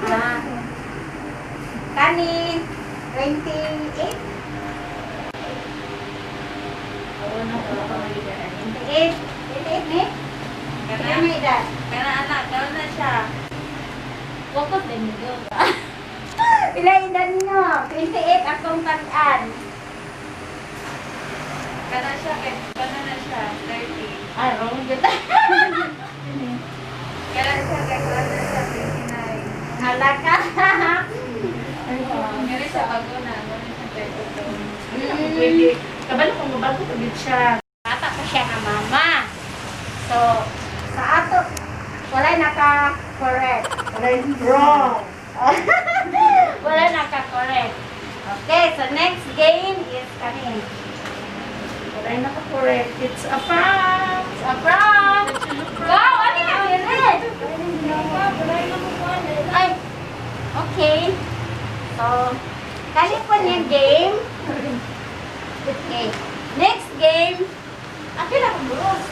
Ah. Kani 28. Oo, no, wala pa magiging. 28. 28 ni? Kaya may edad. Kaya anak, gawin na siya. Wakot din mo ba? Pila edad nyo? 28 akong tag-an. Kaya siya, kaya na siya, 30. Ay, wrong good. Kaya siya, kaya na siya, 29. Halaka. Kaya siya, bago na, bago siya, 32. Pwede. Kabalo kung mabago pagod siya. Bata pa siya nga mama. So, sa ato, walay naka-correct. Walay wrong. Wala naka-correct. Okay, so next game is kani. Wala na ka correct. It's a prank. It's a prank. Go! Ano ka pilit? Ay, okay. So, kani po niya game. Okay. Next game. Akin ako buros.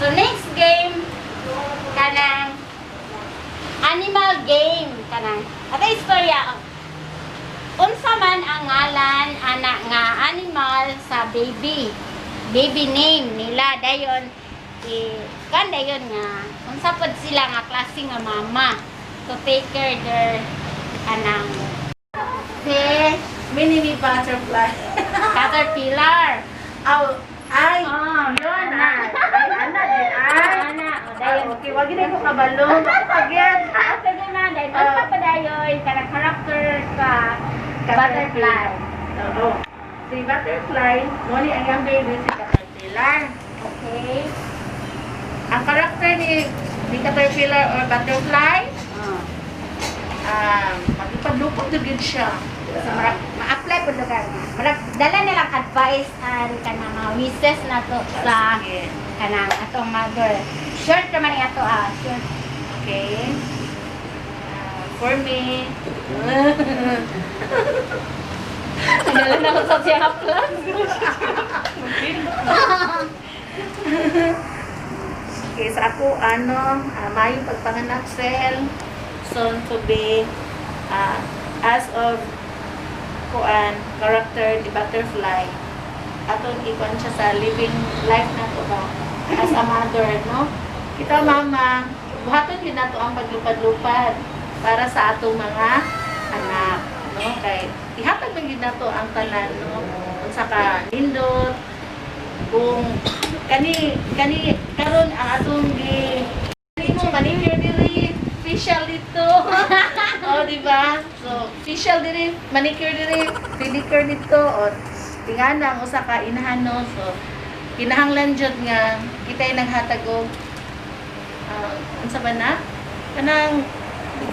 So, next game. Kanang animal game. Kanang. Ato istorya. Unsa man ang ngalan anak nga animal sa baby. Baby name nila dayon kan dayon nga unsa pod sila nga klase nga mama to take care their anang si Mini butterfly. caterpillar. Aw, ay. Yun Ay, ana din ay. Ana, o Ay, dayon. okay, wag na ko kabalo. Again. Sige na, dayon unsa pa dayon kanang character ka butterfly. Oo. Si butterfly, mo ni ang iyang baby si caterpillar. Okay. Ang karakter ni caterpillar or butterfly, magpadlupot dugid siya. So, ma-apply po lugar niya. Dala nilang advice and kanang mga wishes na to sa Sige. kanang atong mother. Short naman yung ato short. Okay. For me, Dala na ko sa siya plus. okay, sa ako, mayong pagpanganak cell, soon to be, as of character, the butterfly, atong ikon siya sa living life na to ba, as a mother, no? Kita mama, buhaton din nato ang paglupad-lupad para sa atong mga anak, no? Kay ihatag lang din nato ang tanan, no? Kung saka nindot, kung kani karon ang atong mo manicure diri facial dito. Oh, di ba? So, facial diri, manicure diri, pedicure dito, o tingana ang usa ka inahan, no? So, kinahanglan jud nga kita'y naghatag og unsa ba na? Kanang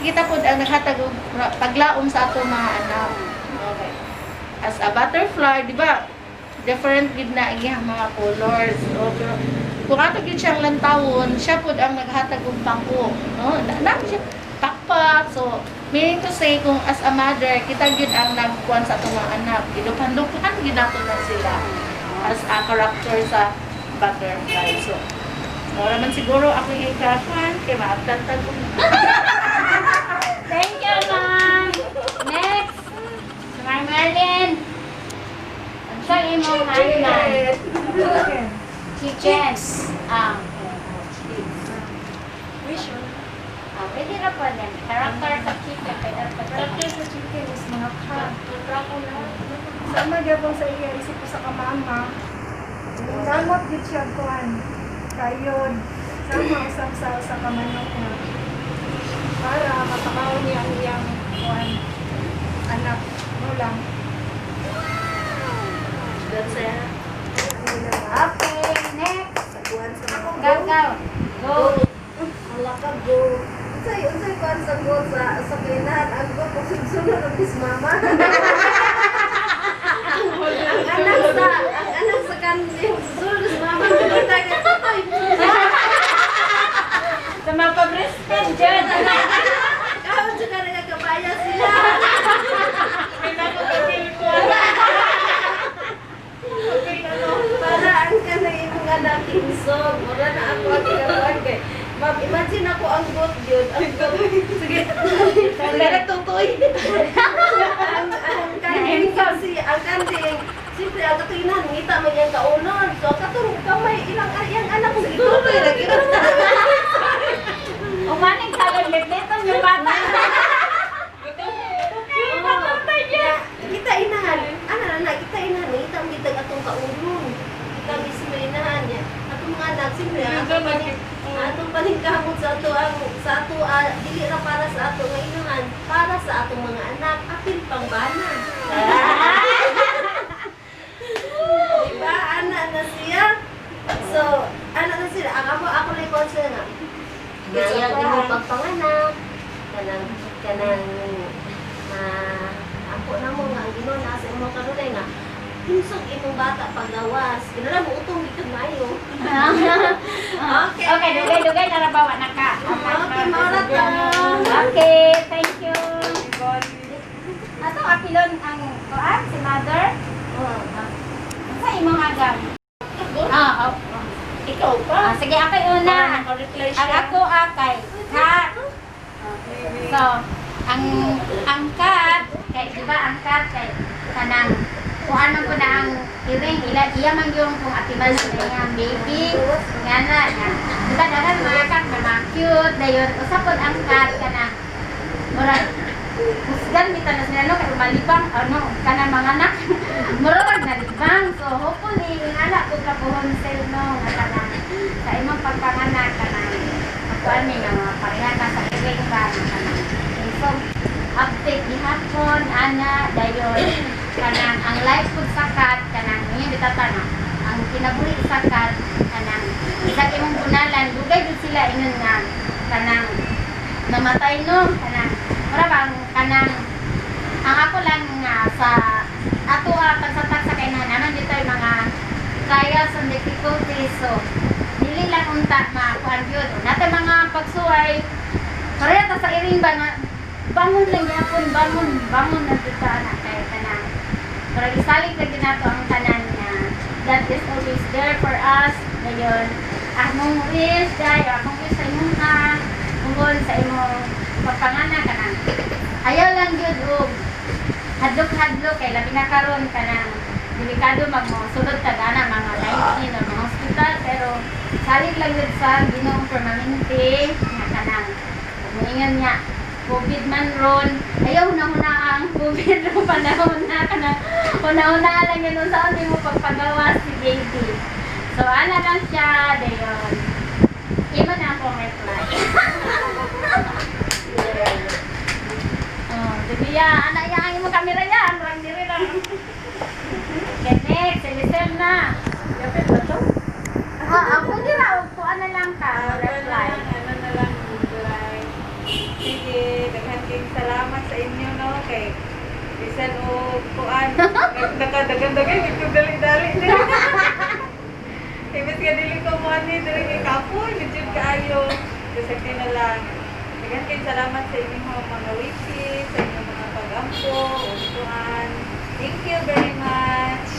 kita pud ang naghatag og paglaom sa ato mga anak. Okay. As a butterfly, di ba? Different gid na iyang mga colors. So, pero kung ato gid siyang lantawon, siya pud ang naghatag og pangko, no? Na siya pakpak. So, meaning to say, kung as a mother, kita gid ang nagkuhan sa atong mga anak. Gidukan-dukan gid nato na sila as a character sa butterfly. So, wala man siguro ako yung ikakuan, kaya maagtantag ko. Thank you, ma'am. Next. Ma'am Merlin. Ang sa imong animal. Chicken. Pwede na po din. Character sa chicken. Character sa chicken is mga cat. Sama gyapon sa iya isip ko sa kamama. Damot gid siya kuan. Kayod. Sama usab sa kamanok na. Para matakaw niya ang iyang kuan anak mo lang. That's it. Okay, next. Sa kuan sa mga Go. Go. Ala ka go. Unsay kuan sa go sa kinahan ang go kung sunod ang bis mama. Ang anak sa kanil sunod bis mama kita ka toy. Sa mga pa-breastfeed dyan. Kahit sa kanila kabaya sila. Para ang kanang imong anak kinsog. Mura na ako ang ginawan kay Ma'am, imagine ako ang goat yun. Ang goat. Sige. Sige, tutoy. Ang kanding kasi, ang kanding. Siyempre, ang katuinan, ngita mo yung kaunon. So, katurong kamay, ilang yung anak ko. Sige, tutoy. Umaning talon dito yung bata. Kita inahan. Ano na, kita inahan. Ngita mo itang atong kaunon. Kita mismo inahan niya. Atong mga anak, siyempre, atong paningkamot sa ato dili ra para sa ato nga inahan, para sa atong mga anak, apil pang bana. Diba? Ana na siya. So, ana na sila. Ako na yung concern nga. Ngayang imong pagpanganak, kanang ako na mo nga, ang Ginoo nasa imong kanunay nga, pinsog imong bata paggawas. Kinala mo utong dito mayo. Okay, dugay na rabawa na ka. Okay, maura to. Okay, thank you. Ato apilon ang kuan si mother. Sa imong agam. Ah, Ikaw pa. sige ako una. Naka-reply Ang siya. ako akay cat. So, ang cat kay di ba ang cat kay kanang kuan ko na ang iring iya man yung kung atiman sa nga baby nga na nga. Di ba dagan mga cat mga cute dayon usapon ang cat kanang murag husgan kita na sila no kay malibang ano kanang mga anak murag na libang so hopefully ang anak ko kapuhon sel no nga kanang sa imong pagpanganak kanang kuan ni nga mga pareha ka sa iring ba kanang so update gihapon ana dayon kanang ang life food sa cat kanang ngayon bitata no ang kinabuhi sa cat kanang isa imong bunalan dugay gud sila ingon nga kanang namatay no kanang para bang kanang ang ako lang nga sa ato tagsatak sa kainan naman dito yung mga trials and difficulties so dili lang unta makuan yun nato mga pagsuway pareha ta sa iring ba nga bangon lang yapon bangon na dito na kay kanang para isalig lang din nato ang tanan nga God is always there for us ngayon among wish dayo among wish sa imong tungkol sa imong pagpanganak kanang ayaw lang yun og hadlok kay labi na karon kanang delikado magmosulod ka na mga 19 na mga hospital pero salig lang yun sa Ginoong permanente nga kanang muingan niya COVID man ron ayaw huna ang COVID ron panahon na kanang huna lang yun sa ano mo pagpagawa si baby so ana lang siya dayon iba na akong reply Dibiya, anak yang mo kamera yan, orang diri lang. Next, silisel na. Yapit ba to? Ako dira, upuan na lang ka, reply. Ano na lang, reply. Sige, daghan kayong salamat sa inyo, no? Kay bisan o kuan. Nagdagan-dagan, nagdali-dali. Kay mas ka dili ko mo ani, dili kay kapoy, medyo kaayo. Kasi na lang. Daghan kayong salamat sa inyong mga wishes, sa inyong mga pag-ampo, usuan. Thank you very much.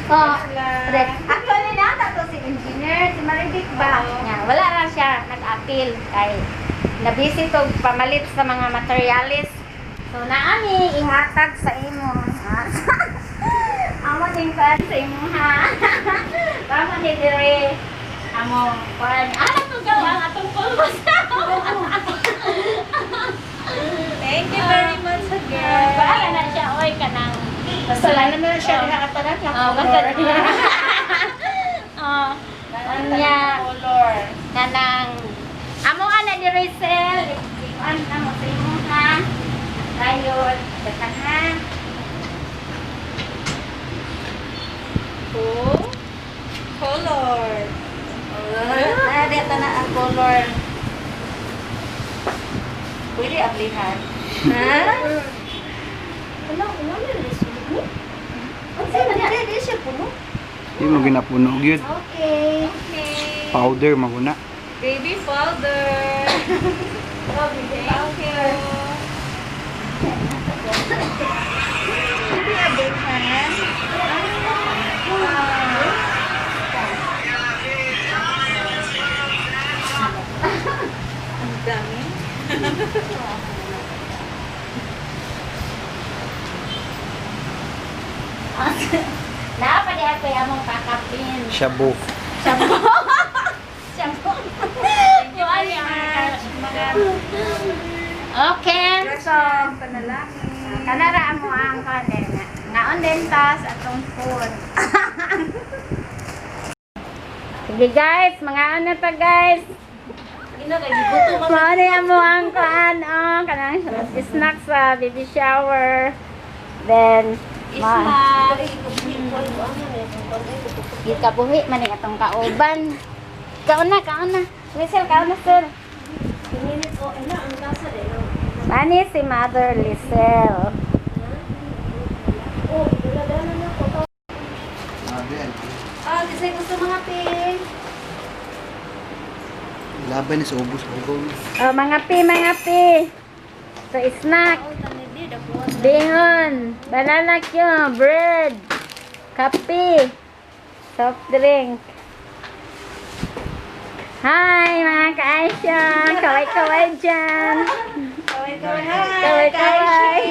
Actually na, to si engineer, si Maribik ba? Oo. Nga, wala lang siya nag-appeal kay nabisi to pamalit sa mga materialis. So, naami, ihatag sa imo. Amo din ka sa imo, ha? Bako ni dire. Amo, pan. Alam ko gawa ang atong pulbos. Thank you very much again. Bahala na siya, oy, kanang. Basta lang na siya nakatanan na Basta niya. Color. Kanang. Amo ana ni Rachel. Ikuan na mo sa imo, ha? Dayon, dekan ha. Color. dito na ang color. Pwede aplihan. Ha? Ano na rin? Hindi siya puno. Di mo ginapuno gyud. Okay. Okay. Powder maguna. Baby powder. Thank you. Hindi aplihan. Dami. Napa di ako yung among kakapin. Shabu. Shabu. Shabu. Yung ano yung Mga Okay, so, panalangin. kanara mo ang kanin. Ngaon din tas atong food. Sige guys, mga ano to guys. Mari mo ang kan kanang snack sa baby shower. Then ikabuhi man ni atong kauban. Kauna. Lisel kauna sir. Mani si Mother Lisel. Kasi gusto mga pin. Laban ni sa ubos ko. Oh, mga pi. So, snack. Bingon. Banana cue. Bread. Kape. Soft drink. Hi, mga ka-Aisha. Kaway-kaway dyan. Kaway-kaway. Kaway-kaway.